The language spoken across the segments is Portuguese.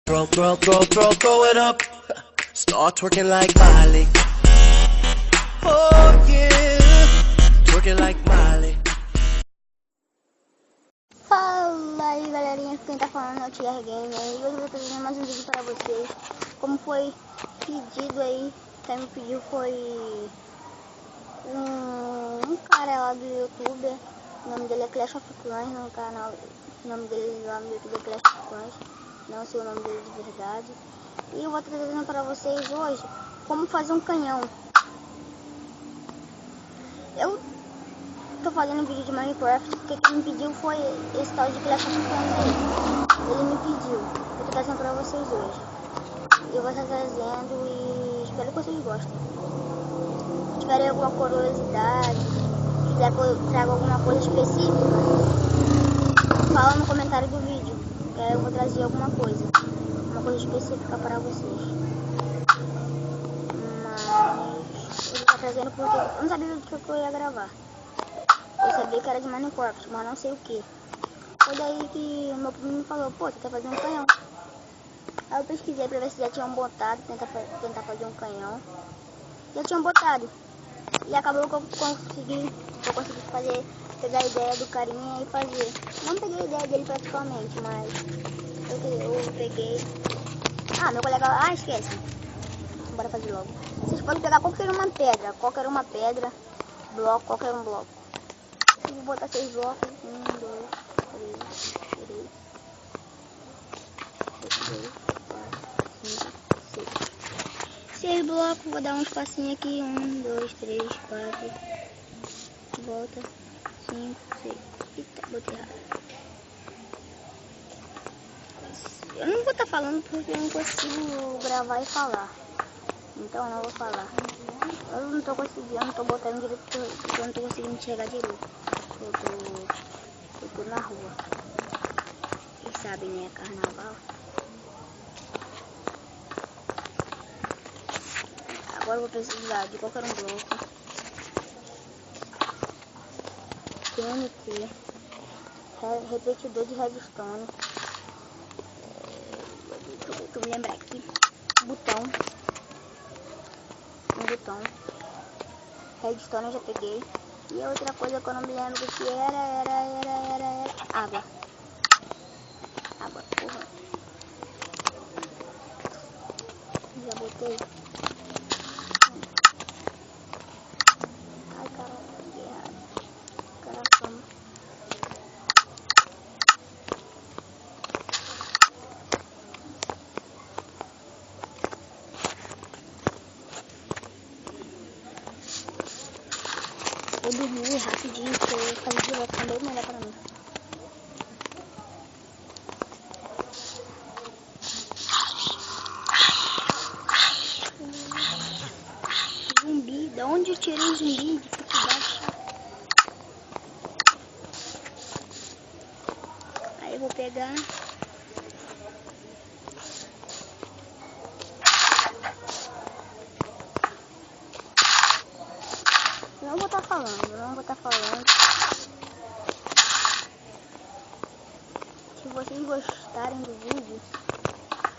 Throw it up. Start twerking like Miley. Oh yeah, twerking like Miley. Fala aí galerinha, quem tá falando é o TR Game aí. Hoje eu vou trazer mais um vídeo para vocês. Como foi pedido aí, quem me pediu foi um cara lá do YouTube. O nome dele é Clash of Clans no canal. O nome dele lá no YouTube é Clash of Clans. Não sei o nome dele de verdade. E eu vou trazendo para vocês hoje como fazer um canhão. Eu tô fazendo um vídeo de Minecraft porque quem me pediu foi esse tal de Clash of Clans aí. Ele me pediu. Eu tô trazendo pra vocês hoje. Eu vou estar trazendo e espero que vocês gostem. Se tiverem alguma curiosidade, quiser que eu traga alguma coisa específica, fala no comentário do vídeo. Que eu vou trazer alguma coisa. Uma coisa específica para vocês. Mas eu vou estar trazendo porque eu não sabia do que eu ia gravar. Eu sabia que era de Minecraft, mas não sei o que. Foi daí que meu primo me falou, pô, você tá fazendo um canhão. Aí eu pesquisei pra ver se já tinham botado, tentar fazer um canhão. Já tinham botado. E acabou que eu consegui fazer, pegar a ideia do carinha e fazer. Não peguei a ideia dele praticamente, mas eu peguei. Ah, meu colega, esquece. Bora fazer logo. Vocês podem pegar qualquer uma pedra, bloco, qualquer um bloco. Vou botar 6 blocos. 1, 2, 3, 4, 5, 6. 6 blocos, vou dar um espacinho aqui. 1, 2, 3, 4. Volta. 5, 6. Eita, botei errado. Eu não vou estar falando porque eu não consigo gravar e falar. Então eu não vou falar. Eu não tô conseguindo, eu não tô botando direito porque eu não tô conseguindo enxergar direito. Eu tô na rua. Vocês sabem, né? Carnaval. Agora eu vou precisar de qualquer um bloco. TNT. Repetidor de redstone. Deixa eu me lembrar aqui. Botão. Um botão. Redstone eu já peguei. E outra coisa que eu não me lembro do que era água. Água, porra. Já botei. Ai, caramba, peguei errado. Caramba. Eu dormi rapidinho, porque eu fazer de volta também melhor pra mim. Zumbi, da onde eu tirei o zumbi? Dificuldade. Aí eu vou pegar. Não vou estar falando. Se vocês gostarem do vídeo,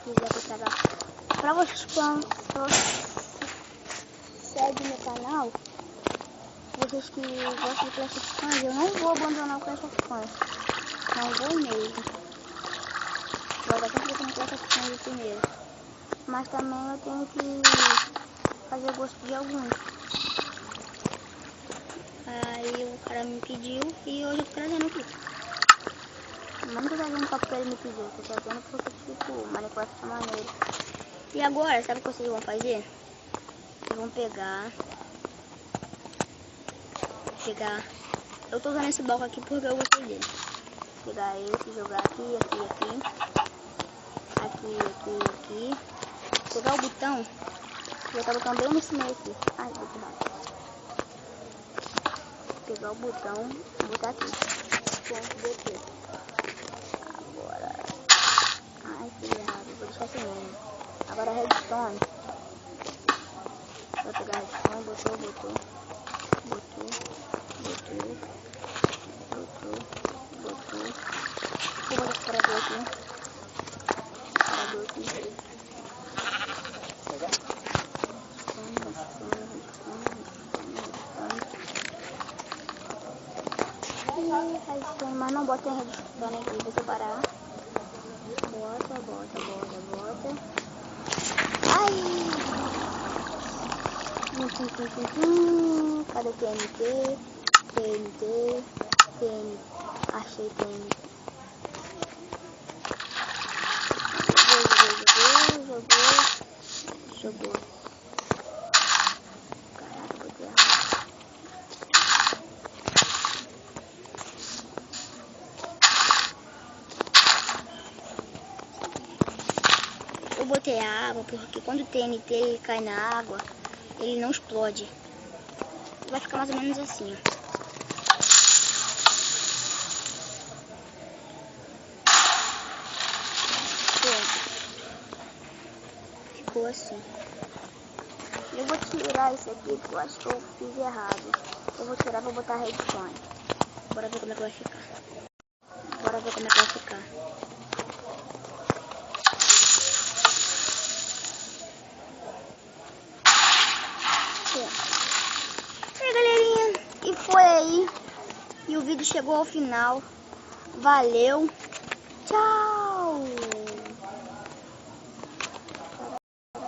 quiser que eu traga pra vocês seguem meu canal, vocês que gostam de Clash of Clans, eu não vou abandonar o Clash of Clans. Não vou mesmo. Vou dar sempre com Clash of Clans primeiro. Mas também eu tenho que fazer gosto de alguns. Aí o cara me pediu e hoje eu tô trazendo aqui. Não tô trazendo só porque ele me pediu, tô trazendo porque tipo, Minecraft é maneiro. E agora, sabe o que vocês vão fazer? Vocês vão pegar. Eu tô usando esse bloco aqui porque eu gostei dele. Pegar esse, jogar aqui. Pegar o botão. Botar o botão bem nesse meio aqui. Ai, vou tirar. Pegar o botão e botar aqui. Ponto DT. Agora. Ai, fiz errado. Vou deixar assim mesmo. Agora redstone. Vou pegar redstone, botou. Vou botar separador aqui. Separador Mas não bota em redstone aqui, vou separar. Bota. Ai! Cadê TNT? Achei TNT. Jogou. Caraca, botei errado. Eu botei a água porque quando o TNT cai na água, ele não explode. Vai ficar mais ou menos assim, ó. Ficou assim. Eu vou tirar isso aqui porque eu acho que eu fiz errado. Eu vou tirar e vou botar redstone. Bora ver como é que vai ficar. E aí, galerinha, e foi aí. E o vídeo chegou ao final. Valeu. Tchau.